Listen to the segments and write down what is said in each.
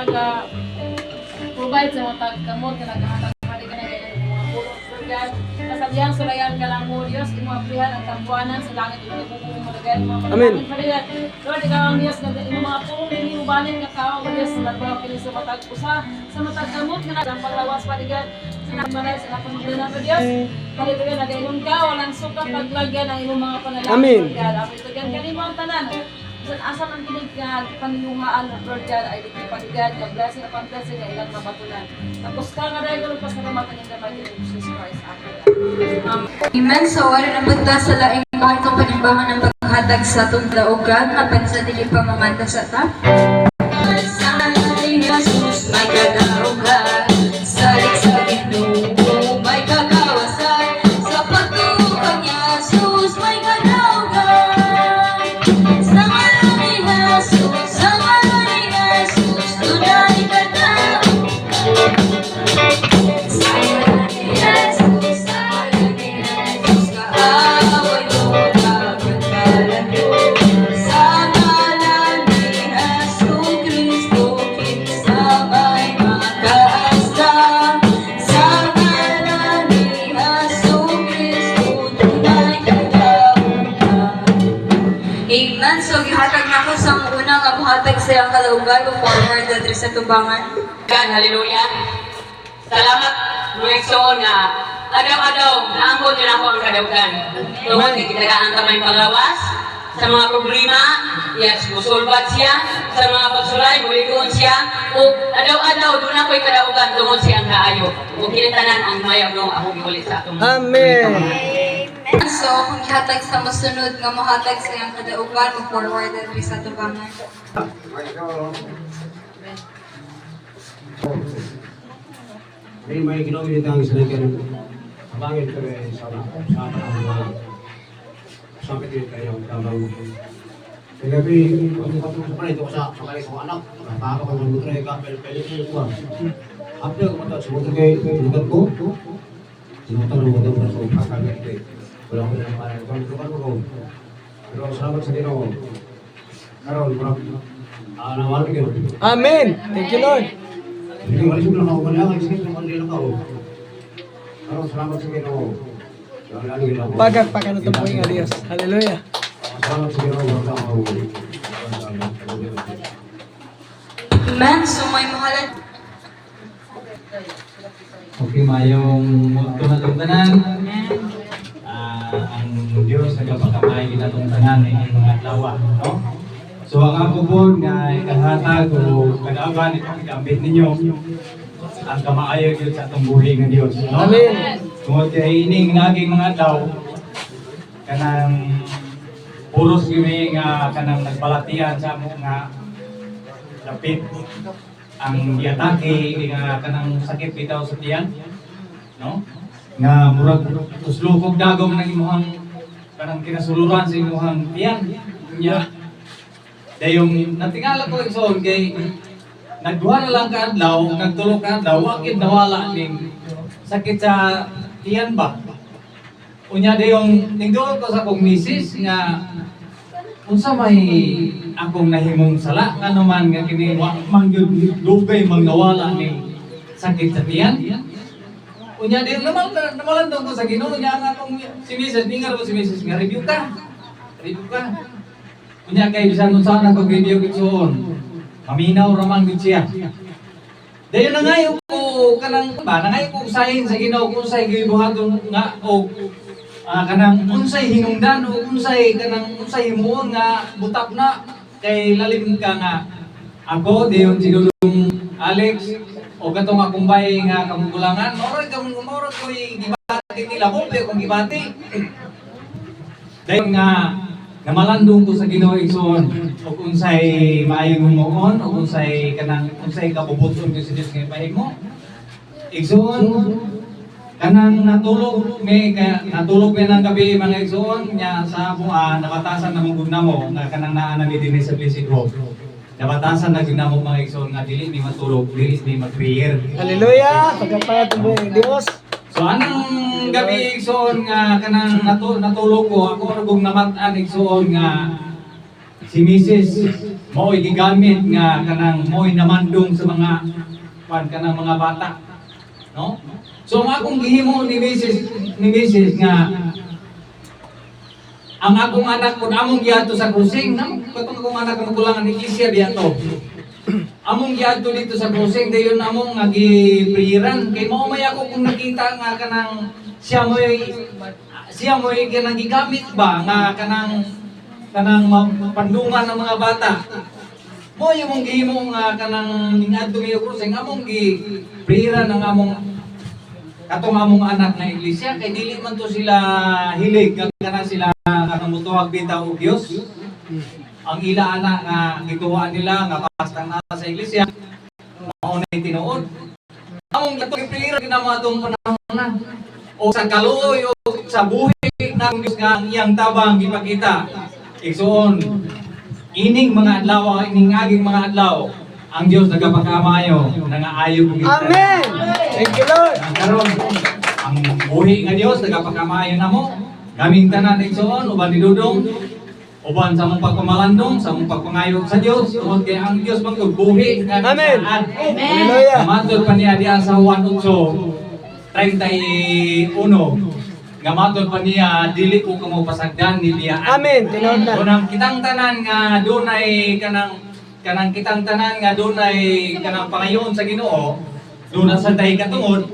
nag-provide sa mga tagkamot na naghahatag pari ka na ganyan mga pulong Lord God. Kasabihan sulayan ka lang mo Diyos, imuaprihan ang tambuanan sa langit ug ibubuong malagay mga pagkain pari God. Lord, ikaw ang Diyos na imong mga pulong dinhi ubanin nga kao nga Diyos sa mga kini sa matag usa sa matagkamot nga ang paglawas pari God. Sinabalay sa pagmudana ko Diyos. Hallelujah, nagayong ka walang sukat paglagyan ang imong mga panalangin Lord God. Apo ito gan kanimo ang tanan. Asa man kinig nga panilungaan ng Lord God ay dito paligad, nga blessing upon blessing nga ilang mabatulan. Tapos ka nga dahil ko pasalamatan ng damay ni Jesus Christ. Amen. So, wala na punta sa laing mga itong panimbangan ng paghatag sa itong daugan, mapan sa dili pa mamanta sa ta. Sa ni Jesus, may kadaugan, salik sa Ginoo, may kagawasan, sa pagtuon niya, Jesus, may kadaugan. Sa ngalan ni Jesus, sa ngalan ni Jesus, tunay kadaugan. Sa ngalan ni Jesus, sa ngalan ni Jesus, kaaway mo, kapagkalan mo. Sa ngalan ni Jesus Cristo, kinsamay makaasta. Sa ngalan ni Jesus Cristo, tunay kadaugan. Amen. So, gihatag na ko sa unang nga buhatag sa iyang kalaugan o forward na sa tubangan. God, hallelujah. Salamat, Luekson, nga agaw-agaw, naangkot yun ako ang kadaugan. Tungkol kay kitagaan kamay panglawas, sa mga problema, yes, musulbat siya, sa mga pagsulay, mulikoon siya, o adaw-adaw, doon ako'y kadaugan, tungkol siyang kaayo. O kinitanan ang mayag nung akong iulit sa atong. Amen. So, kung ihatag sa masunod nga mohatag sa iyang kadaugan o forward na sa tubangan. May ginawin ang saligan abangin ko sa sampai din kayo tamang kagabi pagpapatong sa panito sa kay ko anak napaka ko ng mutre ka pel ko after ko mata sa kay lugar ko sinota ng mga sa pagkagat ko wala ko na para ko pero salamat sa Ginoo karon bro nawal ko Amen. Thank you, Lord. hindi ko rin lang ako manlang isip ng kanila ka karon salamat sa Ginoo Pagagpakan itong puwing Diyos. Hallelujah. salamat sa Ginoo Amen. So, may mahalan. Okay, mayong multo na itong tanan. Ang Diyos nagpapakamay kinatong tanan ng mga lawa. No? So, ang ako po nga ikahatag o kadaban itong ikambit ninyo ang kamaayo yun sa itong buhay ng Diyos. No? Amen. Kung ay ining naging mga daw, kanang puros gini nga kanang nagbalatian sa mga lapit ang giatake nga kanang sakit bitaw sa tiyan, no? Nga murag uslukog dagom ng imuhang kanang kinasuluran sa imuhang tiyan. Nya dayong natingala ko igsoon kay nagduha na lang ka adlaw, nagtulo ka adlaw, wakit nawala ning sakit sa tiyan ba? Unya dayong tingduol ko sa akong misis nga unsa may akong nahimong sala kanuman nga kini mangyud lugay mangnawala ning sakit sa tiyan. Unya dayong namalandong ko sa Ginoo nya nga akong si misis ningar ko si misis nga review ka. Review ka. Unya kay bisan unsa na ko review kitsoon. Maminaw ra man gid siya. Dayon nangayo ko kanang ba nangayo ko usahin sa Ginoo kung unsay gibuhaton nga o kanang unsay hinungdan o unsay kanang unsay himuon nga butak na kay lalim ka nga ako dayon sigurong Alex o katong akong bay nga kamugulangan moro ko gibati nila mo pero kung gibati dayon nga namalandong ko sa Ginoo igsoon ug unsay maayong himuon o unsay kanang unsay kabubuton ko sa Dios nga pahimo igsoon kanang natulog may nang gabi mga igsoon nya sa buwan nabatasan na mong namo nga kanang naa na ni dinhi sa blessed hope nabatasan na gyud namo mga igsoon nga dili ni matulog dili ni mag-prayer. Hallelujah. Pagagpakan itong puwing Diyos. So anong gabi igsoon nga kanang natulog ko ako ra gug namat-an igsoon nga si Mrs. mo'y gigamit nga kanang mo'y namandong sa mga kanang mga bata. No? So ang akong gihimo ni Mrs. nga ang akong anak kung among giadto sa cruising, katong akong anak ang kulangan ni Kisya diato. Among giadto dito sa cruising dayon among nga gipriran kay mao may ako kung nakita nga kanang siya mo'y kanang gigamit ba nga kanang pandungan ng mga bata. Mo yung mong gihimo nga kanang ningadto ngayon cruising among gipriran ng katong among anak na iglesia kay dili man to sila hilig kanang sila mutuwag bitaw og Dios. Ang ila anak nga gituwa nila nga pastang na sa iglesia mao na tinuod. Among giprira ginamatong panahon na o sa kaluoy o sa buhi ng Dios nga ang iyang tabang gipakita. Igsoon ining mga adlaw ining aging mga adlaw ang Dios nagapakamayo nangaayo kung Amen. Thank you, Lord. karon ang buhi nga Dios nagapakamayo namo. Kaming tanan igsoon uban ni Dudong uban sa mong pagpamalandong sa mong pagpangayo sa Dios tungod kay ang Dios man buhi nga Amen. saan. Hallelujah. Matod pa niya diya sa 1:31 nga matod pa niya dili ko kamo pasagdan ni biyaan. Amen. Tinuod na. Unang kitang tanan nga dunay kanang kitang tanan nga dunay kanang pangayoon sa Ginoo, dunay sa tay katungod.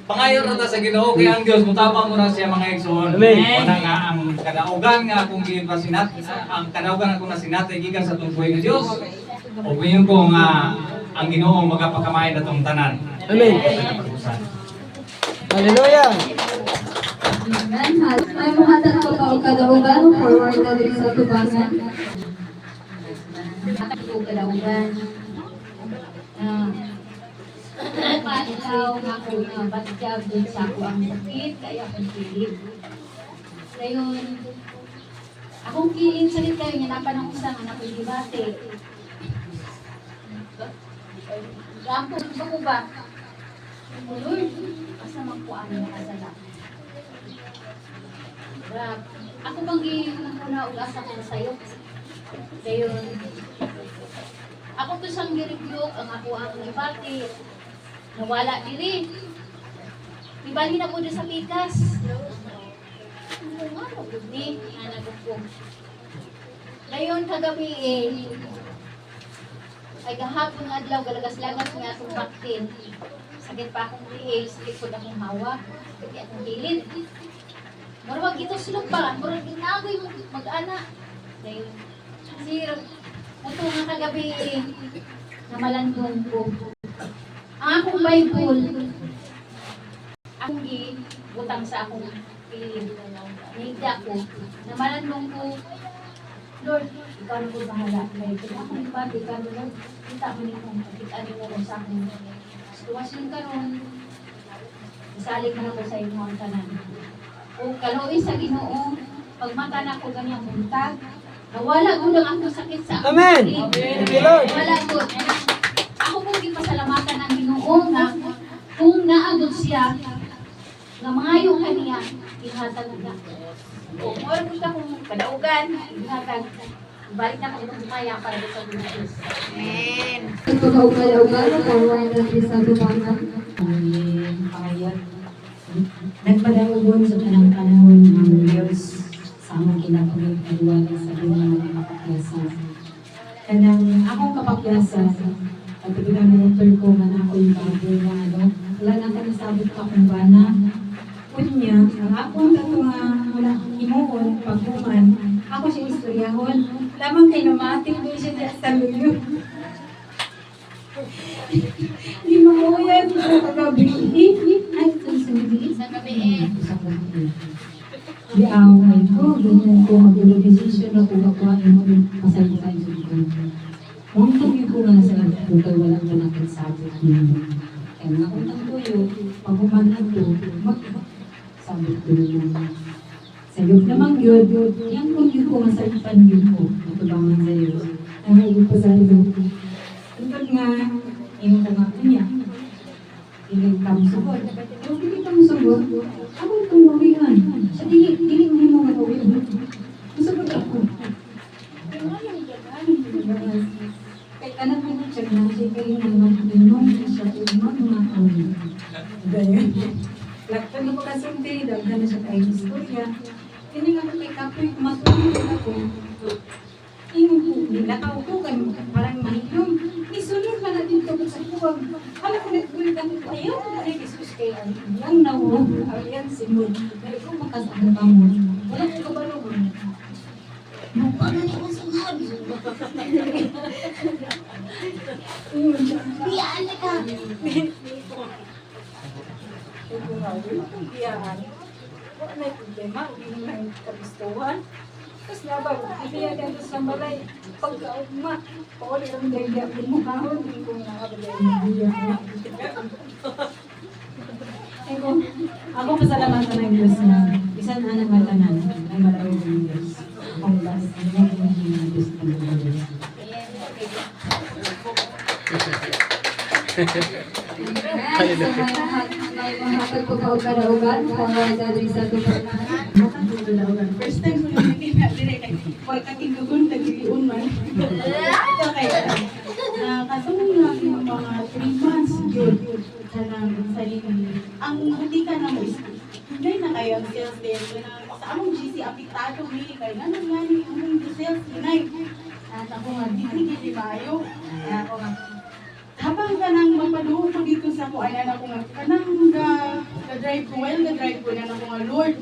Pangayon ra ta sa Ginoo kay ang Dios mutabang mo ra siya mga igsoon. Amen. Una nga ang kadaugan nga akong gipasinat ang kadaugan akong nasinatay gikan sa tungkoy nga Dios. O ngayon ko nga ang Ginoo magapakamay natong tanan. Amen. Hallelujah. Amen. May muhatag ko pa o kadaugan, forward na din sa tubangan. Hatag ko kadaugan. Ikaw nga ko na batyag din sa ako ang sakit, kaya akong kilid. Ngayon, akong kilid sa rin kayo, nanapan ako sa anak ko dibate. Rampo, ba ko ba? Lord, asa magpuan mo kasala. Ako bang ginakuna o asa ko sa'yo? Ngayon, ako to siyang girebyok ang ako ang ibati. Nawala diri. Ibali na po doon sa pikas. Ano gud ni anak ko. Dayon kagabi ay gahapon nga adlaw galagas-lagas nga atong baktin. Sakit pa akong tiis, likod akong hawa, kaya akong gilid. Murag ito sulog pa, murag ginagoy mo mag-ana. Dayon sir, ito nga kagabi namalandong ko. Ang akong Bible, akong butang sa akong piling. Nahigda ko, namalandong ko, Lord, ikaw na po bahala. Kaya kung akong ibati ka, Lord, kita mo nito, kita mo na sa akin. Tuwasyon ka ron, isalik na ako sa inyo ang tanan. O kaluwi sa Ginoo, pagmata na ko ganyang buntag, nawala ko lang ako sakit sa akong Amen. piling. Thank you, Lord. Wala ko. Ako po gipasalamatan ng Ginoo nga kung naagod siya nga mangayo kaniya ihatag na. O mo ra kita kung kadaugan ihatag balik na ko itong kaya para sa Diyos. Amen. Kadaugan forward na sa dubangan. Pangayat. Nagpadaugon sa kanang panahon ng Diyos sa among kinabuhi pagwali sa dunya ng kapakyasa. Kanang akong kapakyasa at pinag-monitor ko nga na ako yung baboy na wala na ka nasabot ka kung bana. Kunya, ang akong kato nga mula himuon, paghuman, ako siya istoryahon. Lamang kay namating doon siya sa luyo. Di mahuyan ko sa kagabi. Ay, Sa gabi sa kagabi. Di away ko, ganyan ko mag-decision ako kakuhain mo yung pasalitan ko. Kung tuloy ko nga sa ko, kaya walang ka nakasabot niyo. Kaya nga kung tuyo, paghuman na to, sabot ko naman. Sayok naman yun, yung kung yun ko masalitan yun ko, natubangan sa iyo. Nangayong pa sa iyo. Tungkol nga, yung ko nga niya. Piling kamusugod. Yung piling kamusugod, ako itong mawihan. Sa dili mo yung mga mawihan. Musugod ako. Lagtan na pagkasunti, daghan na siya kayo istorya. Kini nga kay kapoy, matulog ako. Ingon ko, nilakaw ko, kay parang mahilom. Isunod ka na dito sa kuwag. Alam ko nag-bulit ako, ayaw na rin isus kay lang na mo. Ayan, sinod. Dahil ko makasama ka mo. Wala ko kabalo mo. Mukha na niyo sa hali. Biyaan na ka. Biyaan. Wala na yung problema. Hindi na yung kagustuhan. Tapos nabaw, ibiya dito sa balay. Pagkaugma, pauli ang daya ko mo kahon. Hindi ko nakabagay ng biya. Ako pasalamatan ng Diyos na isa na anak matanan ay maraming ng Diyos. Ang basta na ng Diyos ng Diyos. Amen. So, may mahatag po kaugan para dadri sa tuparan. First time ko lang nakita dire kay wala ka tindugon tagiliun man. Ito kay kasunod na yung mga 3 months yun kanang sarili. Ang hindi ka na mo hindi na kayo ang sales day sa among GC apektado ni kay nanang ngani among sales hinay. At ako nga di bayo. Ako nga habang kanang magpaduho ko dito sa ko ay ako nga kanang ga-drive ko na ako nga Lord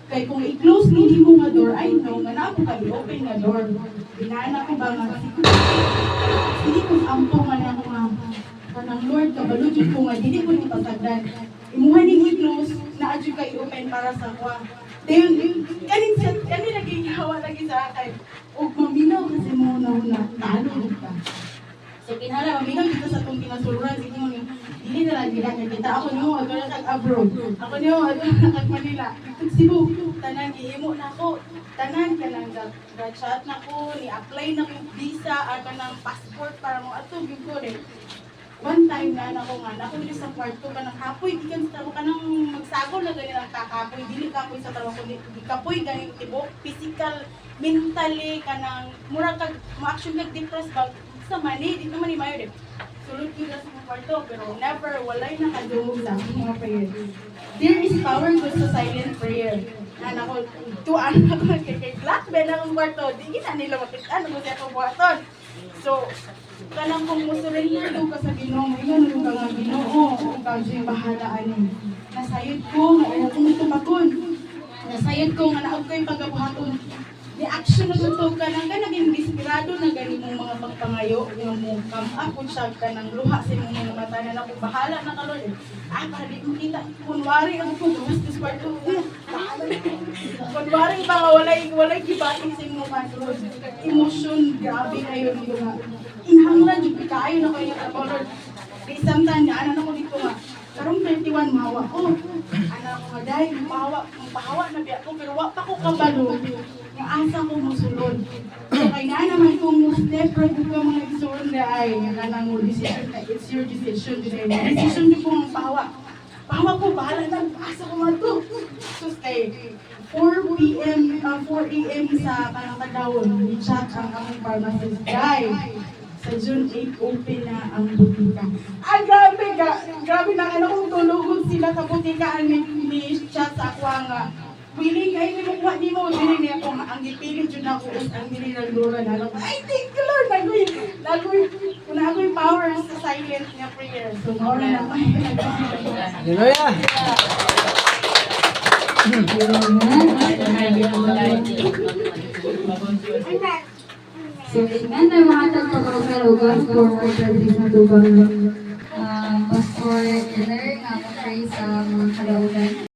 kay kung i-close ni mo nga door I know nga na ako open nga door dinaan ako ba nga hindi ko ampo nga na ako nga kanang Lord kabalo jud ko nga dili ko ni pasagdan imuha ning i-close na adyo kay open para sa kwa then kanin lagi hawa lagi sa akin ug maminaw kasi mo na talo ka. So kinala maminaw dito sa tong kinasuran sige mo dili na lang gila kita ako niyo adto kag abroad ako niyo adto kag Manila kag Cebu tanan gihimo na ako tanan kanang ga-chat na ko ni apply na ko visa ar kanang passport para mo ato gyud ko rin one time na ako nga nako dito sa kwarto kanang kapoy gikan sa kanang magsagol na gani lang kakapoy dili kapoy sa trabaho kundi kapoy gani tibok physical mentally kanang mura kag mo-action kag depressed ba sa mani, dito man ni Mayo din. Sulod ko na sa kwarto, pero never, walay nakadungog sa aking mga prayer. There is power to sa silent prayer. Yan ako, tuan ako kay Black Ben akong kwarto, di na nila makitaan, ako siya akong kwarton. So, kanang kung musurrender ka sa Ginoo, ngayon ka nga Ginoo, ikaw siyang bahala ani. Nasayod ko, nga ayaw kong itupakon. Nasayod ko, nga naog ko yung pagkabuhaton. Di action na tuto ka nang ka naging desperado na gani mong mga pagpangayo nga mo come up kung siya ka nang luha sa imong mga mata na ako bahala na ka Lord para di mo kita kunwari ako kung gusto kwarto kunwari ba nga walay gibati sa imong Lord emotion grabe kayo dito nga inhanglan jud kaayo na kayo na Lord di samtan nga ana ko dito nga karong 21 mahawa ko ana ko nga dai mahawa na biya ko pero wa pa ko kabalo nga asa ko mosulod. So kay na naman kung step right ko mga igsoon na ay kanang mo decision it's your decision today. Decision ko ang pahawa. Pahawa ko bahala na asa ko man to. So kay 4 PM 4 AM sa kanang kadawon i-chat ang among pharmacist guy. Sa June 8 open na ang butika. Grabe na kung tulugon sila sa butika ni chat sa ako nga willing kayo ni mo di mo dili niya ko ang gipilit jud ako ang dili ng lura na I thank you Lord nagoy kuna ako'y power sa silent nga prayer so more na ako Hallelujah. So, amen. Ay mahatag po kaugan for dadri sa tuparan. Pastor Eller, nga pray sa mga kalaugan.